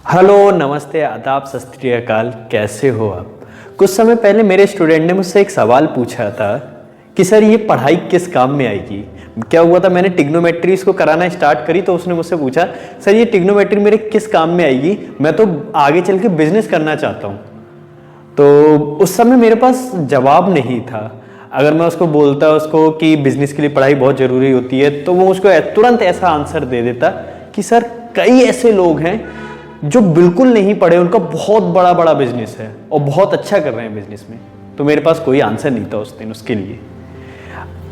Hello, नमस्ते, आदाब, सत श्री अकाल। कैसे हो आप? कुछ समय पहले मेरे स्टूडेंट ने मुझसे एक सवाल पूछा था कि सर ये पढ़ाई किस काम में आएगी। क्या हुआ था, मैंने ट्रिग्नोमेट्री इसको कराना स्टार्ट करी तो उसने मुझसे पूछा सर ये ट्रिग्नोमेट्री मेरे किस काम में आएगी, मैं तो आगे चल के बिजनेस करना चाहता हूँ। तो उस समय मेरे पास जवाब नहीं था। अगर मैं उसको बोलता उसको कि बिजनेस के लिए पढ़ाई बहुत ज़रूरी होती है तो वो उसको तुरंत ऐसा आंसर दे देता कि सर कई ऐसे लोग हैं जो बिल्कुल नहीं पढ़े, उनका बहुत बड़ा बड़ा बिजनेस है और बहुत अच्छा कर रहे हैं बिजनेस में। तो मेरे पास कोई आंसर नहीं था उस दिन उसके लिए।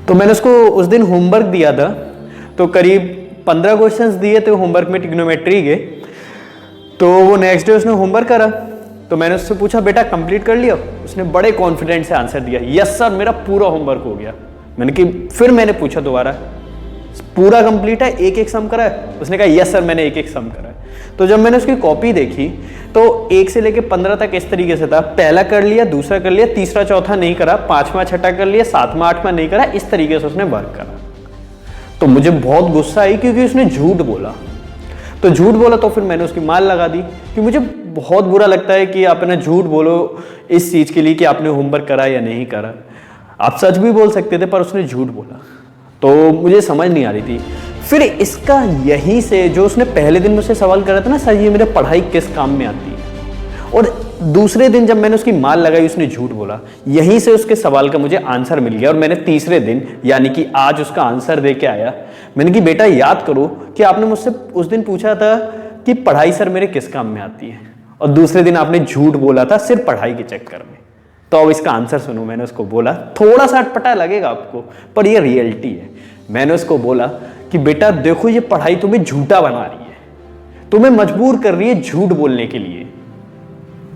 तो मैंने उसको उस दिन होमवर्क दिया था, तो करीब 15 क्वेश्चंस दिए थे होमवर्क में ट्रिग्नोमेट्री के। तो वो नेक्स्ट डे उसने होमवर्क करा तो मैंने उससे पूछा बेटा कंप्लीट कर लिया? उसने बड़े कॉन्फिडेंट से आंसर दिया यस सर मेरा पूरा होमवर्क हो गया। फिर मैंने पूछा दोबारा पूरा कंप्लीट है, एक एक सम करा है? उसने कहा यस सर मैंने एक एक सम करा है। तो जब मैंने उसकी कॉपी देखी तो 1 से लेके 15 तक इस तरीके से था, पहला कर लिया, दूसरा कर लिया, तीसरा चौथा नहीं करा, पांचवा छठा कर लिया, सातवां आठवां नहीं करा, इस तरीके से उसने वर्क करा। तो मुझे बहुत गुस्सा आई क्योंकि उसने झूठ बोला। तो झूठ बोला तो फिर मैंने उसकी मार लगा दी कि मुझे बहुत बुरा लगता है कि आपने झूठ बोलो इस चीज़ के लिए कि आपने होमवर्क करा या नहीं करा। आप सच भी बोल सकते थे पर उसने झूठ बोला, तो मुझे समझ नहीं आ रही थी। फिर इसका यहीं से जो उसने पहले दिन मुझसे सवाल करा था ना सर ये मेरे पढ़ाई किस काम में आती है, और दूसरे दिन जब मैंने उसकी मार लगाई उसने झूठ बोला, यहीं से उसके सवाल का मुझे आंसर मिल गया। और मैंने तीसरे दिन यानी कि आज उसका आंसर दे के आया। मैंने कि बेटा याद करो कि आपने मुझसे उस दिन पूछा था कि पढ़ाई सर मेरे किस काम में आती है, और दूसरे दिन आपने झूठ बोला था सिर्फ पढ़ाई के चक्कर में। तो अब इसका आंसर सुनो। मैंने उसको बोला, थोड़ा सा अटपटा लगेगा आपको पर ये रियलिटी है। मैंने उसको बोला कि बेटा देखो ये पढ़ाई तुम्हें झूठा बना रही है, तुम्हें मजबूर कर रही है झूठ बोलने के लिए,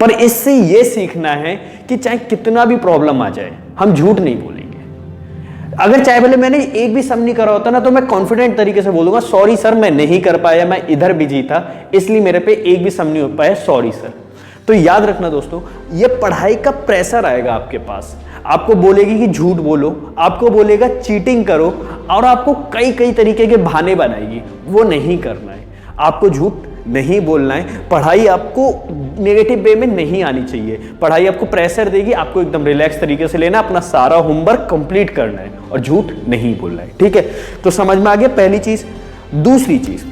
पर इससे ये सीखना है कि चाहे कितना भी प्रॉब्लम आ जाए हम झूठ नहीं बोलेंगे। अगर चाहे भले मैंने एक भी सम नहीं करा होता ना तो मैं कॉन्फिडेंट तरीके से बोलूंगा सॉरी सर मैं नहीं कर पाया, मैं इधर बिजी था इसलिए मेरे पे एक भी सम नहीं हो पाया, सॉरी सर। तो याद रखना दोस्तों, ये पढ़ाई का प्रेशर आएगा आपके पास, आपको बोलेगी कि झूठ बोलो, आपको बोलेगा चीटिंग करो, और आपको कई कई तरीके के बहाने बनाएगी। वो नहीं करना है, आपको झूठ नहीं बोलना है। पढ़ाई आपको नेगेटिव वे में नहीं आनी चाहिए। पढ़ाई आपको प्रेशर देगी, आपको एकदम रिलैक्स तरीके से लेना, अपना सारा होमवर्क कंप्लीट करना है और झूठ नहीं बोलना है। ठीक है, तो समझ में आ गया पहली चीज। दूसरी चीज,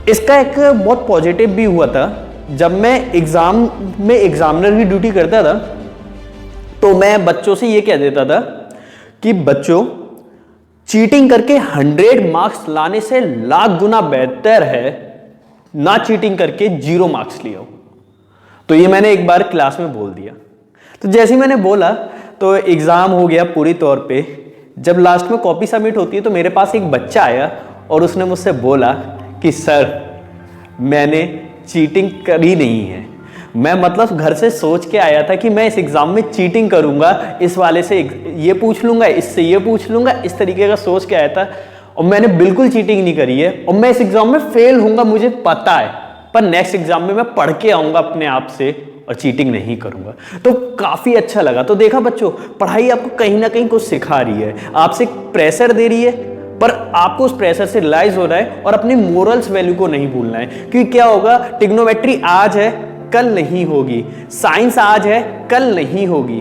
इसका एक बहुत पॉजिटिव भी हुआ था। जब मैं एग्जाम में एग्जामिनर की ड्यूटी करता था तो मैं बच्चों से ये कह देता था कि बच्चों चीटिंग करके 100 मार्क्स लाने से लाख गुना बेहतर है ना चीटिंग करके 0 मार्क्स लिया हो। तो ये मैंने एक बार क्लास में बोल दिया। तो जैसे ही मैंने बोला तो एग्जाम हो गया पूरी तौर पे। जब लास्ट में कॉपी सबमिट होती है तो मेरे पास एक बच्चा आया और उसने मुझसे बोला कि सर मैंने चीटिंग करी नहीं है, मैं मतलब घर से सोच के आया था कि मैं इस एग्जाम में चीटिंग करूंगा, इस वाले से ये पूछ लूंगा, इससे ये पूछ लूंगा, इस तरीके का सोच के आया था और मैंने बिल्कुल चीटिंग नहीं करी है और मैं इस एग्जाम में फेल होऊंगा मुझे पता है, पर नेक्स्ट एग्जाम में मैं पढ़ के आऊंगा अपने आप से और चीटिंग नहीं करूंगा। तो काफी अच्छा लगा। तो देखा बच्चों, पढ़ाई आपको कहीं ना कहीं कुछ सिखा रही है, आपसे प्रेशर दे रही है पर आपको उस प्रेशर से रिलाइज होना है और अपनी मोरल्स वैल्यू को नहीं भूलना है। क्योंकि क्या होगा, ट्रिग्नोमेट्री आज है कल नहीं होगी, साइंस आज है कल नहीं होगी,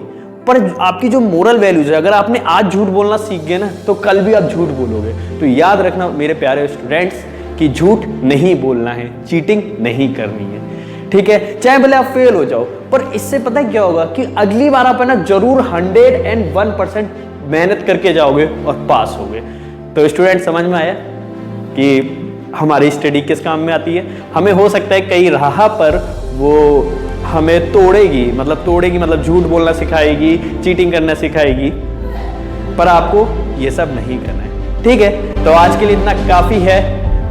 पर आपकी जो मोरल वैल्यूज है अगर आपने आज झूठ बोलना सीख गए ना तो कल भी आप झूठ बोलोगे। तो याद रखना मेरे प्यारे स्टूडेंट्स कि झूठ नहीं बोलना है, चीटिंग नहीं करनी है। ठीक है, चाहे भले आप फेल हो जाओ, पर इससे पता है क्या होगा कि अगली बार आप है ना जरूर 101% मेहनत करके जाओगे और पास होगे। तो स्टूडेंट समझ में आया कि हमारी स्टडी किस काम में आती है। हमें हो सकता है कई राह पर वो हमें तोड़ेगी मतलब झूठ बोलना सिखाएगी, चीटिंग करना सिखाएगी, पर आपको ये सब नहीं करना है। ठीक है, तो आज के लिए इतना काफी है।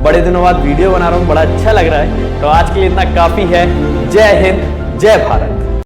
बड़े दिनों बाद वीडियो बना रहा हूँ, बड़ा अच्छा लग रहा है। तो आज के लिए इतना काफी है। जय हिंद, जय भारत।